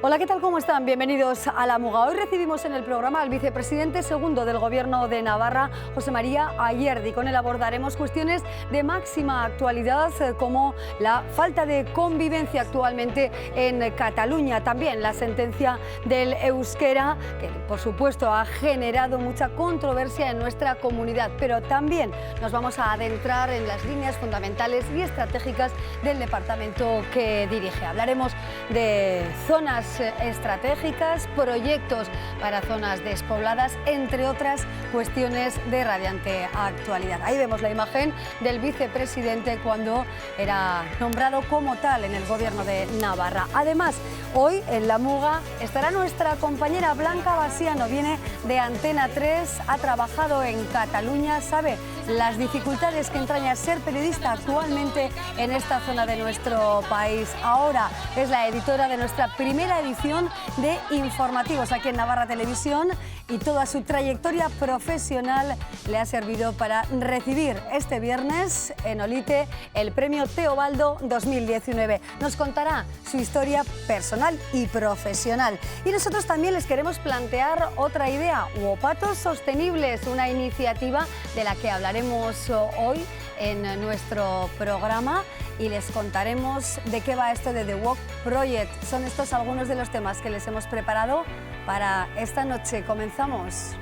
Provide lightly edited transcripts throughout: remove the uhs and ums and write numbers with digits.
Hola, ¿qué tal? ¿Cómo están? Bienvenidos a La Muga. Hoy recibimos en el programa al vicepresidente segundo del Gobierno de Navarra, José María Ayerdi. Con él abordaremos cuestiones de máxima actualidad como la falta de convivencia actualmente en Cataluña, también la sentencia del euskera, que por supuesto ha generado mucha controversia en nuestra comunidad, pero también nos vamos a adentrar en las líneas fundamentales y estratégicas del departamento que dirige. Hablaremos de zonas estratégicas, proyectos para zonas despobladas, entre otras cuestiones de radiante actualidad. Ahí vemos la imagen del vicepresidente cuando era nombrado como tal en el Gobierno de Navarra. Además, hoy en La Muga estará nuestra compañera Blanca Basiano, viene de Antena 3, ha trabajado en Cataluña, sabe las dificultades que entraña ser periodista actualmente en esta zona de nuestro país. Ahora es la editora de nuestra primera edición de informativos aquí en Navarra Televisión y toda su trayectoria profesional le ha servido para recibir este viernes en Olite el premio Teobaldo 2019. Nos contará su historia personal y profesional. Y nosotros también les queremos plantear otra idea, Uopatos Sostenibles, una iniciativa de la que hablaremos hoy en nuestro programa y les contaremos de qué va esto de The Walk Project. Son estos algunos de los temas que les hemos preparado para esta noche. Comenzamos.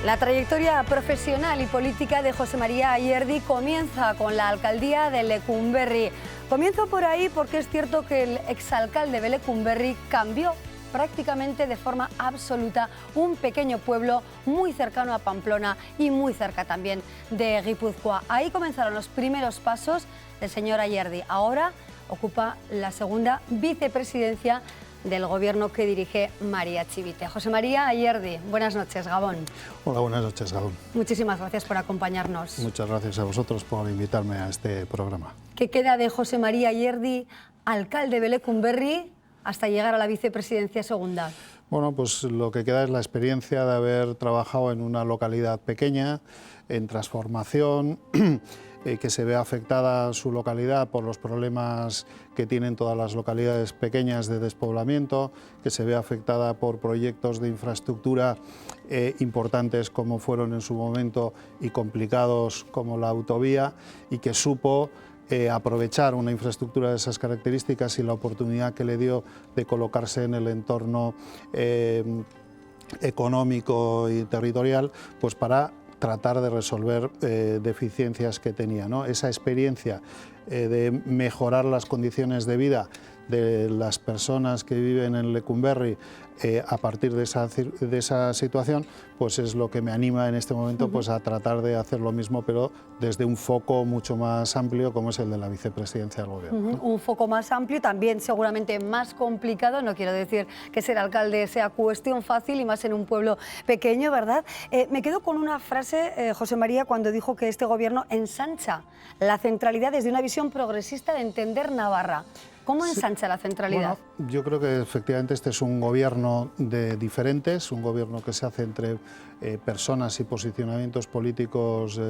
La trayectoria profesional y política de José María Ayerdi comienza con la alcaldía de Lecumberri. Comienzo por ahí porque es cierto que el exalcalde de Lecumberri cambió prácticamente de forma absoluta un pequeño pueblo muy cercano a Pamplona y muy cerca también de Guipúzcoa. Ahí comenzaron los primeros pasos del señor Ayerdi. Ahora ocupa la segunda vicepresidencia del gobierno que dirige María Chivite. José María Ayerdi, buenas noches, Gabón. Hola, buenas noches, Gabón. Muchísimas gracias por acompañarnos. Muchas gracias a vosotros por invitarme a este programa. ¿Qué queda de José María Ayerdi, alcalde de Lecumberri, hasta llegar a la vicepresidencia segunda? Bueno, pues lo que queda es la experiencia de haber trabajado en una localidad pequeña, en transformación, que se ve afectada su localidad por los problemas que tienen todas las localidades pequeñas de despoblamiento, que se ve afectada por proyectos de infraestructura importantes como fueron en su momento y complicados como la autovía, y que supo aprovechar una infraestructura de esas características y la oportunidad que le dio de colocarse en el entorno económico y territorial, pues para tratar de resolver deficiencias que tenía, ¿no? Esa experiencia de mejorar las condiciones de vida de las personas que viven en Lecumberri a partir de esa situación, pues es lo que me anima en este momento pues a tratar de hacer lo mismo, pero desde un foco mucho más amplio como es el de la vicepresidencia del gobierno. Un foco más amplio, también seguramente más complicado. No quiero decir que ser alcalde sea cuestión fácil y más en un pueblo pequeño, ¿verdad? Me quedo con una frase, José María, cuando dijo que este gobierno ensancha la centralidad desde una visión progresista de entender Navarra. ¿Cómo ensancha la centralidad? Bueno, yo creo que efectivamente este es un gobierno de diferentes, un gobierno que se hace entre personas y posicionamientos políticos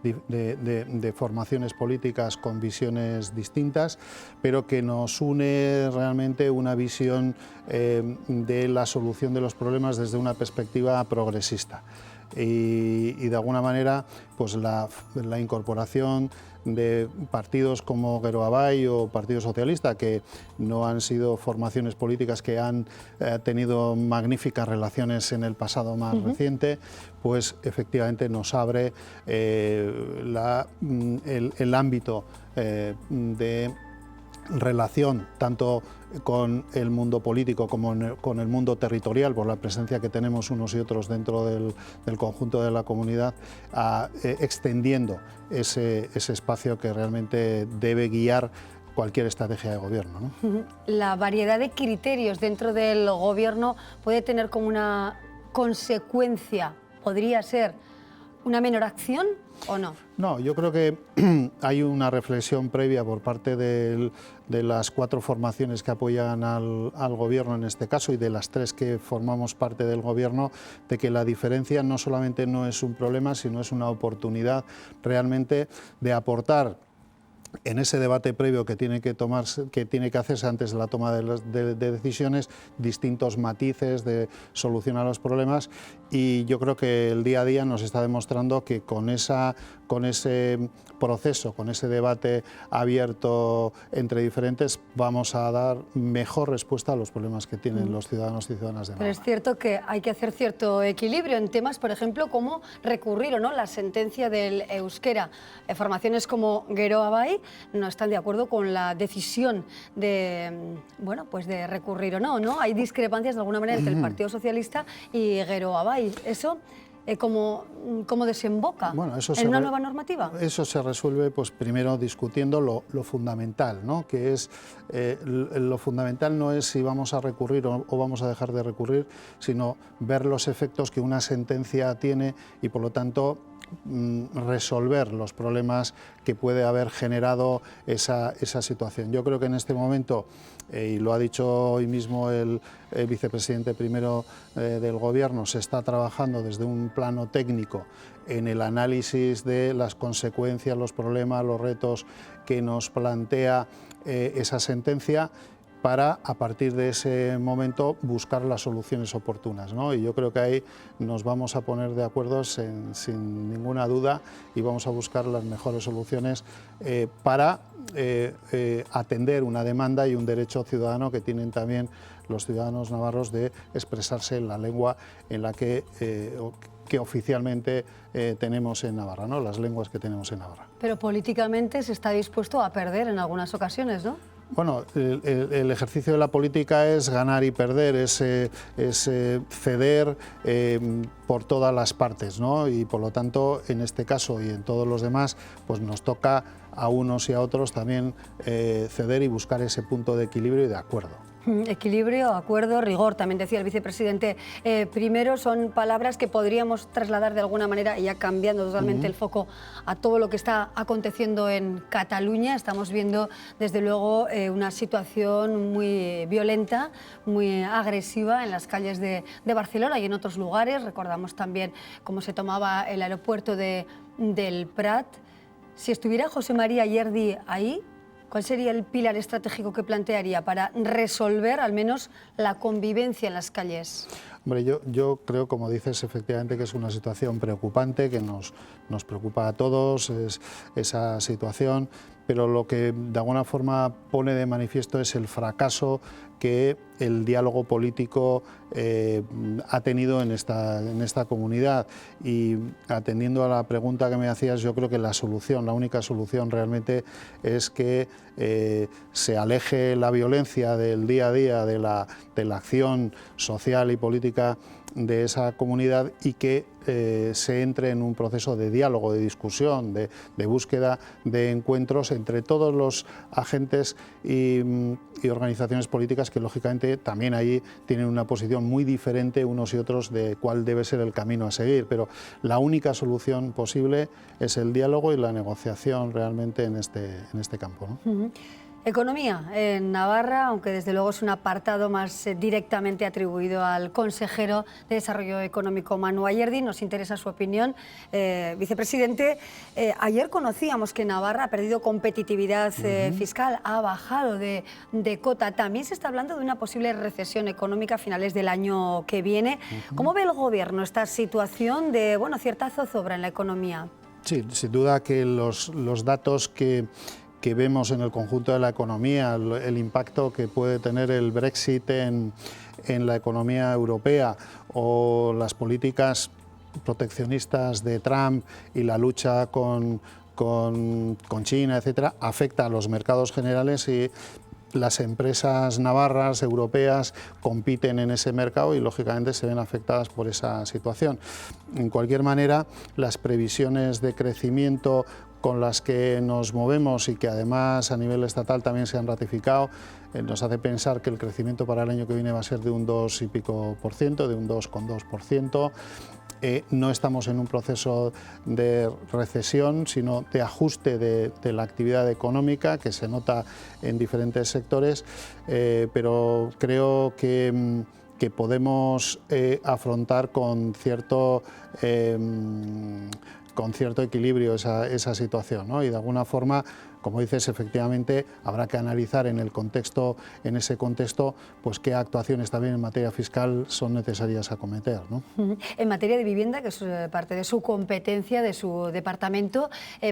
de formaciones políticas con visiones distintas, pero que nos une realmente una visión de la solución de los problemas desde una perspectiva progresista. Y de alguna manera pues la incorporación de partidos como Geroa o Partido Socialista, que no han sido formaciones políticas que han tenido magníficas relaciones en el pasado más reciente, pues efectivamente nos abre el ámbito de relación tanto con el mundo político como con el mundo territorial, por la presencia que tenemos unos y otros dentro del conjunto de la comunidad, extendiendo ese espacio que realmente debe guiar cualquier estrategia de gobierno, ¿no? La variedad de criterios dentro del gobierno puede tener como una consecuencia, podría ser una menor acción o no? No, yo creo que hay una reflexión previa por parte de las 4 formaciones que apoyan al Gobierno en este caso y de las 3 que formamos parte del Gobierno, de que la diferencia no solamente no es un problema, sino es una oportunidad realmente de aportar en ese debate previo que tiene que hacerse antes de la toma de decisiones, distintos matices de solución a los problemas, y yo creo que el día a día nos está demostrando que con ese proceso, con ese debate abierto entre diferentes, vamos a dar mejor respuesta a los problemas que tienen los ciudadanos y ciudadanas de Navarra. Pero es cierto que hay que hacer cierto equilibrio en temas, por ejemplo, como recurrir o no la sentencia del euskera. Formaciones como Geroa Bai no están de acuerdo con la decisión de, bueno, pues de recurrir o no, ¿no? Hay discrepancias de alguna manera entre el Partido Socialista y Geroa Bai. ¿Eso cómo desemboca en una nueva normativa? Eso se resuelve pues primero discutiendo lo fundamental, ¿no? Que es lo fundamental no es si vamos a recurrir o vamos a dejar de recurrir, sino ver los efectos que una sentencia tiene y por lo tanto resolver los problemas que puede haber generado esa situación. Yo creo que en este momento, y lo ha dicho hoy mismo el vicepresidente primero del Gobierno, se está trabajando desde un plano técnico en el análisis de las consecuencias, los problemas, los retos que nos plantea esa sentencia, para, a partir de ese momento, buscar las soluciones oportunas, ¿no? Y yo creo que ahí nos vamos a poner de acuerdo sin ninguna duda y vamos a buscar las mejores soluciones para atender una demanda y un derecho ciudadano que tienen también los ciudadanos navarros de expresarse en la lengua en la que oficialmente tenemos en Navarra, ¿no? Las lenguas que tenemos en Navarra. Pero políticamente se está dispuesto a perder en algunas ocasiones, ¿no? Bueno, el ejercicio de la política es ganar y perder, es ceder por todas las partes, ¿no? Y por lo tanto, en este caso y en todos los demás, pues nos toca a unos y a otros también ceder y buscar ese punto de equilibrio y de acuerdo. Equilibrio, acuerdo, rigor, también decía el vicepresidente. Primero son palabras que podríamos trasladar de alguna manera, y ya cambiando totalmente el foco a todo lo que está aconteciendo en Cataluña. Estamos viendo desde luego una situación muy violenta, muy agresiva en las calles de Barcelona y en otros lugares. Recordamos también cómo se tomaba el aeropuerto del Prat. Si estuviera José María Ayerdi ahí, ¿cuál sería el pilar estratégico que plantearía para resolver al menos la convivencia en las calles? Hombre, yo creo, como dices, efectivamente que es una situación preocupante, que nos preocupa a todos, esa situación, pero lo que de alguna forma pone de manifiesto es el fracaso que el diálogo político ha tenido en esta comunidad. Y atendiendo a la pregunta que me hacías, yo creo que la única solución realmente es que se aleje la violencia del día a día, de la acción social y política de esa comunidad y que se entre en un proceso de diálogo, de discusión, de búsqueda de encuentros entre todos los agentes y organizaciones políticas que lógicamente también ahí tienen una posición muy diferente unos y otros de cuál debe ser el camino a seguir, pero la única solución posible es el diálogo y la negociación realmente en este campo, ¿no? Economía en Navarra, aunque desde luego es un apartado más directamente atribuido al consejero de Desarrollo Económico, Manu Ayerdi. Nos interesa su opinión. Vicepresidente, ayer conocíamos que Navarra ha perdido competitividad fiscal, ha bajado de cota. También se está hablando de una posible recesión económica a finales del año que viene. ¿Cómo ve el Gobierno esta situación de cierta zozobra en la economía? Sí, sin duda que los datos que vemos en el conjunto de la economía, el impacto que puede tener el Brexit en la economía europea o las políticas proteccionistas de Trump y la lucha con China, etcétera, afecta a los mercados generales y las empresas navarras, europeas, compiten en ese mercado y lógicamente se ven afectadas por esa situación. En cualquier manera, las previsiones de crecimiento con las que nos movemos y que además a nivel estatal también se han ratificado, nos hace pensar que el crecimiento para el año que viene va a ser de un 2 y pico por ciento, de un 2,2%. No estamos en un proceso de recesión, sino de ajuste de la actividad económica, que se nota en diferentes sectores, pero creo que podemos afrontar con cierto equilibrio esa situación, ¿no? Y de alguna forma, como dices, efectivamente habrá que analizar en ese contexto, pues qué actuaciones también en materia fiscal son necesarias acometer, ¿no? En materia de vivienda, que es parte de su competencia, de su departamento,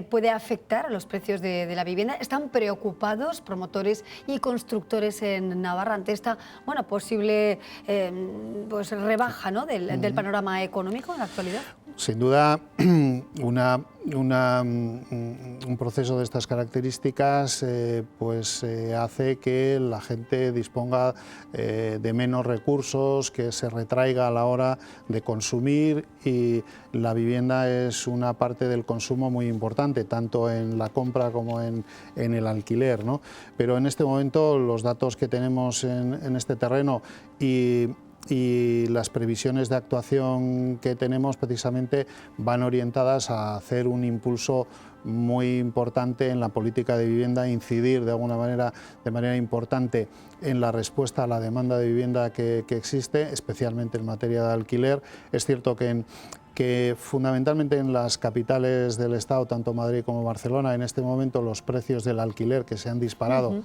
¿puede afectar a los precios de la vivienda? ¿Están preocupados promotores y constructores en Navarra ante esta posible pues rebaja, ¿no?, del panorama económico en la actualidad? Sin duda, un proceso de estas características hace que la gente disponga de menos recursos, que se retraiga a la hora de consumir, y la vivienda es una parte del consumo muy importante, tanto en la compra como en el alquiler, ¿no? Pero en este momento los datos que tenemos en este terreno y las previsiones de actuación que tenemos precisamente van orientadas a hacer un impulso muy importante en la política de vivienda, incidir de manera importante en la respuesta a la demanda de vivienda que existe, especialmente en materia de alquiler. Es cierto que fundamentalmente en las capitales del Estado, tanto Madrid como Barcelona, en este momento los precios del alquiler, que se han disparado,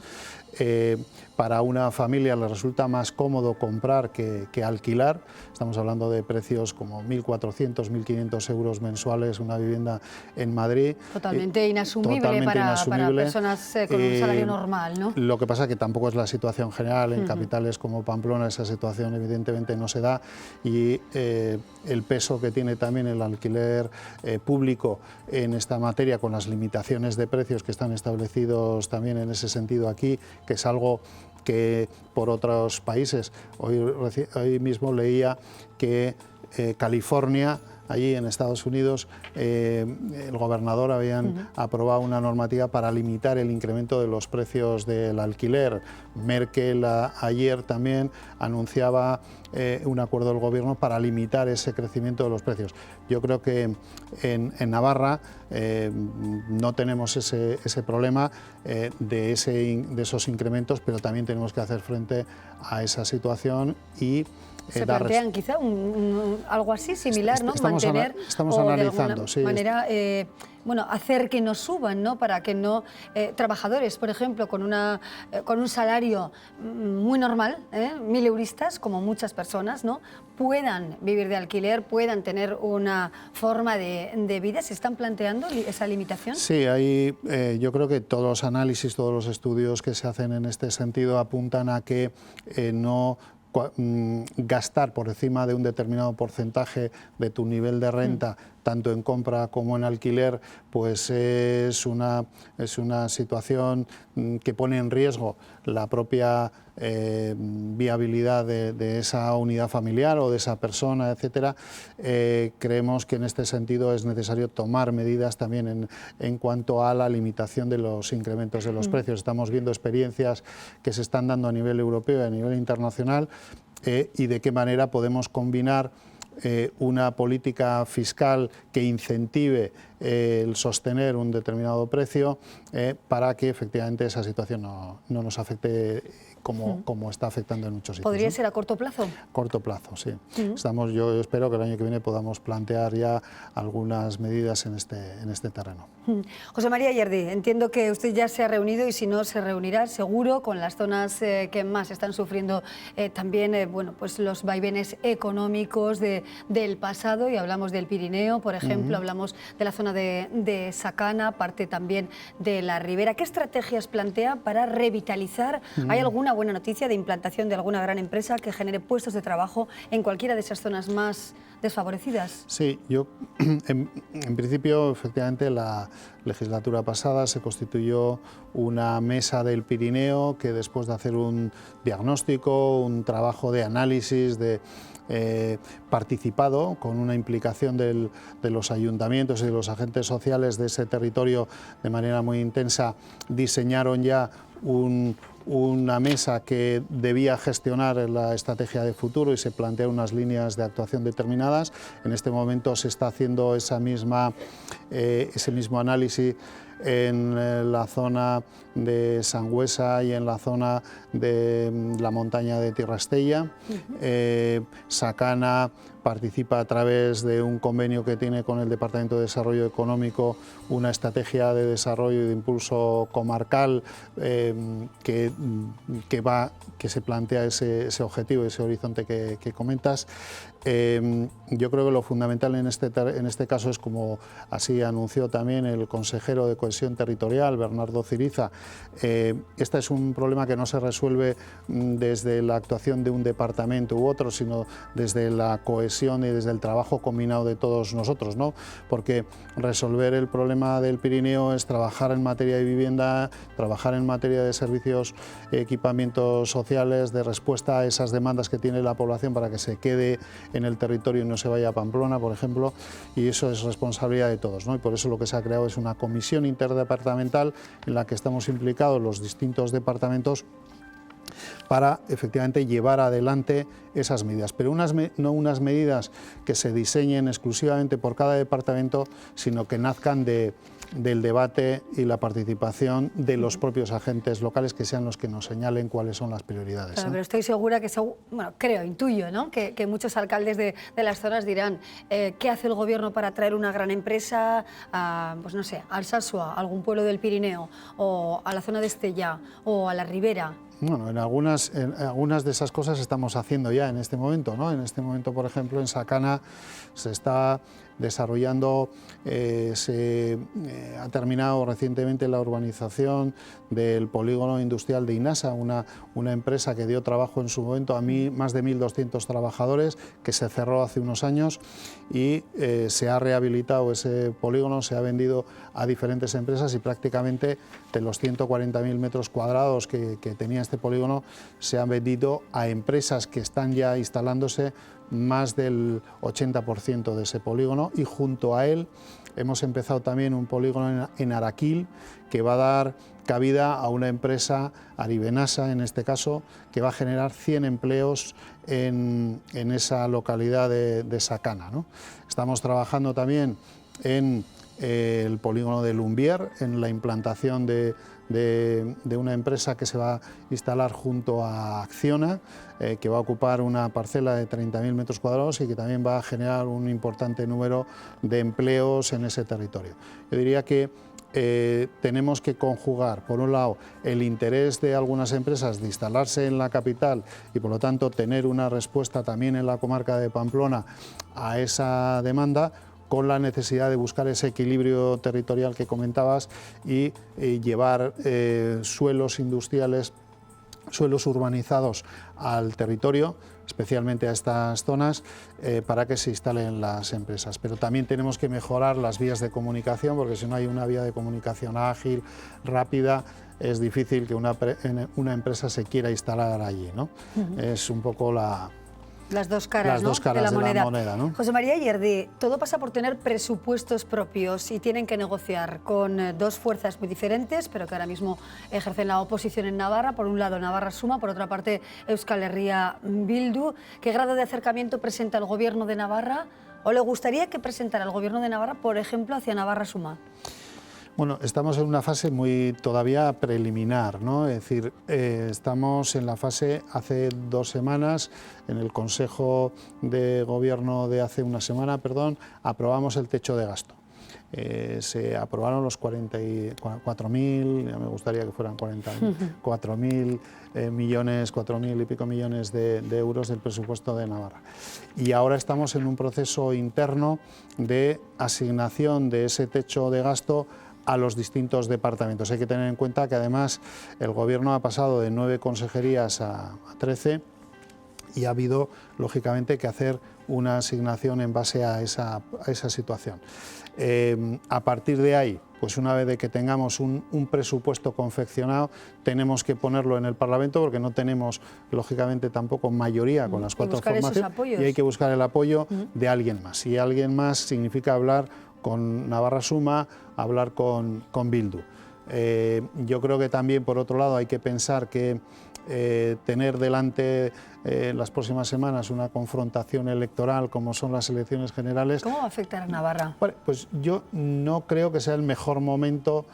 para una familia le resulta más cómodo comprar que alquilar. Estamos hablando de precios como 1.400, 1.500 euros mensuales una vivienda en Madrid. Totalmente inasumible para personas con un salario normal, ¿no? Lo que pasa es que tampoco es la situación general. En capitales como Pamplona esa situación evidentemente no se da, y el peso que tiene también el alquiler público en esta materia, con las limitaciones de precios que están establecidos también en ese sentido aquí, que es algo que por otros países, hoy mismo leía que California, allí en Estados Unidos, el gobernador habían aprobado una normativa para limitar el incremento de los precios del alquiler. Merkel ayer también anunciaba un acuerdo del gobierno para limitar ese crecimiento de los precios. Yo creo que en Navarra no tenemos ese problema de esos incrementos, pero también tenemos que hacer frente a esa situación y ¿se plantean quizá algo así, similar, ¿no? Estamos analizando, de alguna manera, hacer que no suban, ¿no? Para que no trabajadores, por ejemplo, con un salario muy normal, 1.000 euristas, como muchas personas, ¿no?, puedan vivir de alquiler, puedan tener una forma de vida. ¿Se están planteando esa limitación? Sí, yo creo que todos los análisis, todos los estudios que se hacen en este sentido apuntan a que no gastar por encima de un determinado porcentaje de tu nivel de renta, tanto en compra como en alquiler, pues es una situación que pone en riesgo la propia viabilidad de esa unidad familiar o de esa persona, etcétera. Creemos que en este sentido es necesario tomar medidas también en cuanto a la limitación de los incrementos de los precios. Estamos viendo experiencias que se están dando a nivel europeo y a nivel internacional, y de qué manera podemos combinar una política fiscal que incentive el sostener un determinado precio para que efectivamente esa situación no nos afecte como está afectando en muchos sitios. ¿Podría ser a corto plazo? Corto plazo, sí. Yo espero que el año que viene podamos plantear ya algunas medidas en este terreno. José María Ayerdi, entiendo que usted ya se ha reunido, y si no se reunirá seguro con las zonas que más están sufriendo también pues los vaivenes económicos del pasado, y hablamos del Pirineo, por ejemplo, hablamos de la zona de Sacana, parte también de la Ribera. ¿Qué estrategias plantea para revitalizar? ¿Hay alguna buena noticia de implantación de alguna gran empresa que genere puestos de trabajo en cualquiera de esas zonas más desfavorecidas? Sí, yo en principio efectivamente la legislatura pasada se constituyó una mesa del Pirineo que, después de hacer un diagnóstico, un trabajo de análisis participado, con una implicación de los ayuntamientos y de los agentes sociales de ese territorio de manera muy intensa, diseñaron ya una mesa que debía gestionar la estrategia de futuro y se plantearon unas líneas de actuación determinadas. En este momento se está haciendo ese mismo análisis en la zona de Sangüesa y en la zona de la montaña de Tirrastella. Sakana participa a través de un convenio que tiene con el Departamento de Desarrollo Económico, una estrategia de desarrollo y de impulso comarcal que se plantea ese objetivo, ese horizonte que comentas. Yo creo que lo fundamental en este caso es, como así anunció también el consejero de Cohesión Territorial, Bernardo Ciriza, este es un problema que no se resuelve desde la actuación de un departamento u otro, sino desde la cohesión y desde el trabajo combinado de todos nosotros, ¿no? Porque resolver el problema del Pirineo es trabajar en materia de vivienda, trabajar en materia de servicios, equipamientos sociales, de respuesta a esas demandas que tiene la población para que se quede en el territorio y no se vaya a Pamplona, por ejemplo, y eso es responsabilidad de todos, ¿no? Y por eso lo que se ha creado es una comisión interdepartamental en la que estamos implicados los distintos departamentos para efectivamente llevar adelante esas medidas, pero no unas medidas que se diseñen exclusivamente por cada departamento, sino que nazcan del debate y la participación de los propios agentes locales, que sean los que nos señalen cuáles son las prioridades. Claro, pero estoy segura que, bueno, creo, intuyo, ¿no?, que muchos alcaldes de las zonas dirán ¿qué hace el gobierno para traer una gran empresa a, pues no sé, a Alsasua, a algún pueblo del Pirineo, o a la zona de Estella, o a la Ribera? Bueno, en algunas de esas cosas estamos haciendo ya en este momento, ¿no? En este momento, por ejemplo, en Sakana se está desarrollando, ha terminado recientemente la urbanización del polígono industrial de Inasa, una empresa que dio trabajo en su momento a más de 1.200 trabajadores, que se cerró hace unos años, y se ha rehabilitado ese polígono, se ha vendido a diferentes empresas y prácticamente de los 140.000 metros cuadrados que tenía este polígono se han vendido a empresas que están ya instalándose más del 80% de ese polígono, y junto a él hemos empezado también un polígono en Araquil que va a dar cabida a una empresa, Aribenasa en este caso, que va a generar 100 empleos en esa localidad de Sakana, ¿no? Estamos trabajando también en el polígono de Lumbier, en la implantación de una empresa que se va a instalar junto a Acciona, que va a ocupar una parcela de 30.000 metros cuadrados y que también va a generar un importante número de empleos en ese territorio. Yo diría que tenemos que conjugar, por un lado, el interés de algunas empresas de instalarse en la capital y, por lo tanto, tener una respuesta también en la comarca de Pamplona a esa demanda, con la necesidad de buscar ese equilibrio territorial que comentabas y llevar suelos industriales, suelos urbanizados al territorio, especialmente a estas zonas, para que se instalen las empresas. Pero también tenemos que mejorar las vías de comunicación, porque si no hay una vía de comunicación ágil, rápida, es difícil que una empresa se quiera instalar allí, ¿no? Es un poco las dos caras, de la moneda, ¿no? José María Ayerdi, todo pasa por tener presupuestos propios y tienen que negociar con dos fuerzas muy diferentes, pero que ahora mismo ejercen la oposición en Navarra. Por un lado, Navarra Suma, por otra parte, Euskal Herria Bildu. ¿Qué grado de acercamiento presenta el Gobierno de Navarra, o le gustaría que presentara el Gobierno de Navarra, por ejemplo, hacia Navarra Suma? Bueno, estamos en una fase muy todavía preliminar, ¿no? Es decir, estamos en la fase, hace 2 semanas, en el Consejo de Gobierno de hace una semana, aprobamos el techo de gasto. Se aprobaron los 44.000, ya me gustaría que fueran 44.000 millones, 4.000 y pico millones de euros del presupuesto de Navarra. Y ahora estamos en un proceso interno de asignación de ese techo de gasto a los distintos departamentos. Hay que tener en cuenta que además el Gobierno ha pasado de 9 consejerías a 13, y ha habido, lógicamente, que hacer una asignación en base a esa situación. A partir de ahí, pues una vez de que tengamos un presupuesto confeccionado, tenemos que ponerlo en el Parlamento porque no tenemos, lógicamente, tampoco mayoría con las cuatro formaciones y hay que buscar el apoyo de alguien más. Y alguien más significa hablar con Navarra Suma, hablar con Bildu. Yo creo que también, por otro lado, hay que pensar que tener delante las próximas semanas una confrontación electoral como son las elecciones generales. ¿Cómo va a afectar a Navarra? Bueno, pues yo no creo que sea el mejor momento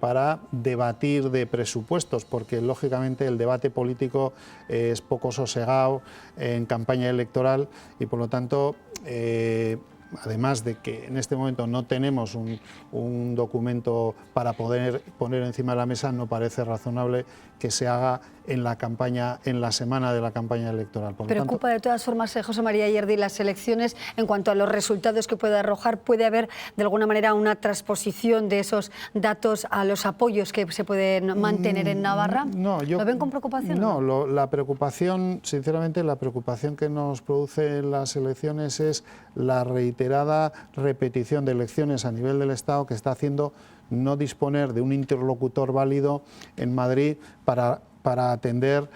para debatir de presupuestos, porque lógicamente el debate político es poco sosegado en campaña electoral y por lo tanto además de que en este momento no tenemos un documento para poder poner encima de la mesa, no parece razonable que se haga en la campaña, en la semana de la campaña electoral. Por ¿Preocupa de todas formas, José María Ayerdi, las elecciones en cuanto a los resultados que puede arrojar? ¿Puede haber de alguna manera una transposición de esos datos a los apoyos que se pueden mantener en Navarra? No, ¿Lo ven con preocupación? No, la preocupación, sinceramente, la preocupación que nos produce las elecciones es la reiterada repetición de elecciones a nivel del Estado que está haciendo no disponer de un interlocutor válido en Madrid para atender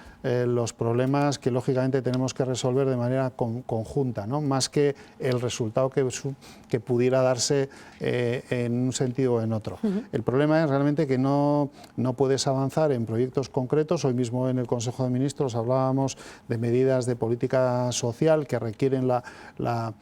los problemas que lógicamente tenemos que resolver de manera conjunta, ¿no? Más que el resultado que pudiera darse en un sentido o en otro. El problema es realmente que no puedes avanzar en proyectos concretos. Hoy mismo en el Consejo de Ministros hablábamos de medidas de política social que requieren la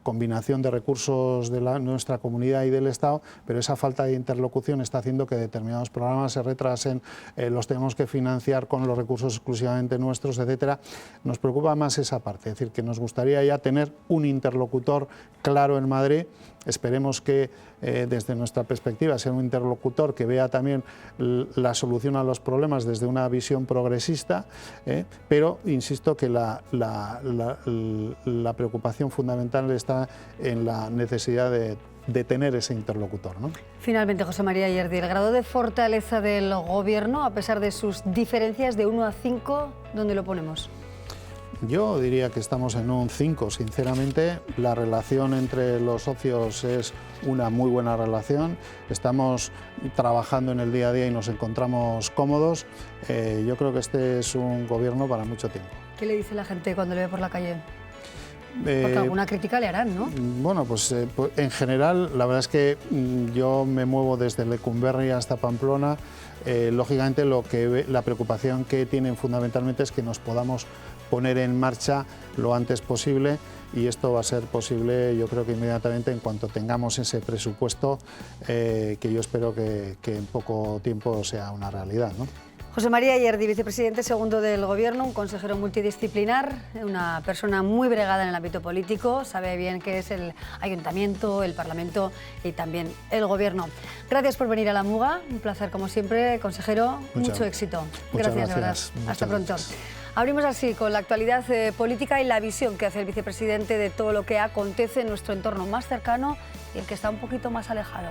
combinación de recursos de nuestra comunidad y del Estado, pero esa falta de interlocución está haciendo que determinados programas se retrasen, los tenemos que financiar con los recursos exclusivamente nuestros, etcétera. Nos preocupa más esa parte, es decir, que nos gustaría ya tener un interlocutor claro en Madrid. Esperemos que desde nuestra perspectiva sea un interlocutor que vea también la solución a los problemas desde una visión progresista, pero insisto que la preocupación fundamental está en la necesidad de tener ese interlocutor, ¿no? Finalmente, José María Ayerdi, el grado de fortaleza del Gobierno, a pesar de sus diferencias de 1 a 5, ¿dónde lo ponemos? Yo diría que estamos en un 5, sinceramente. La relación entre los socios es una muy buena relación. Estamos trabajando en el día a día y nos encontramos cómodos. Yo creo que este es un gobierno para mucho tiempo. ¿Qué le dice la gente cuando le ve por la calle? Porque alguna crítica le harán, ¿no? Bueno, pues en general, la verdad es que yo me muevo desde Lecumberri hasta Pamplona. Lógicamente, la preocupación que tienen fundamentalmente es que nos podamos poner en marcha lo antes posible y esto va a ser posible, yo creo que inmediatamente en cuanto tengamos ese presupuesto que yo espero que en poco tiempo sea una realidad, ¿no? José María Ayerdi, vicepresidente segundo del Gobierno, un consejero multidisciplinar, una persona muy bregada en el ámbito político, sabe bien qué es el Ayuntamiento, el Parlamento y también el Gobierno. Gracias por venir a La Muga, un placer como siempre, consejero, mucho éxito. Gracias, de verdad. Hasta pronto. Abrimos así con la actualidad política y la visión que hace el vicepresidente de todo lo que acontece en nuestro entorno más cercano y el que está un poquito más alejado.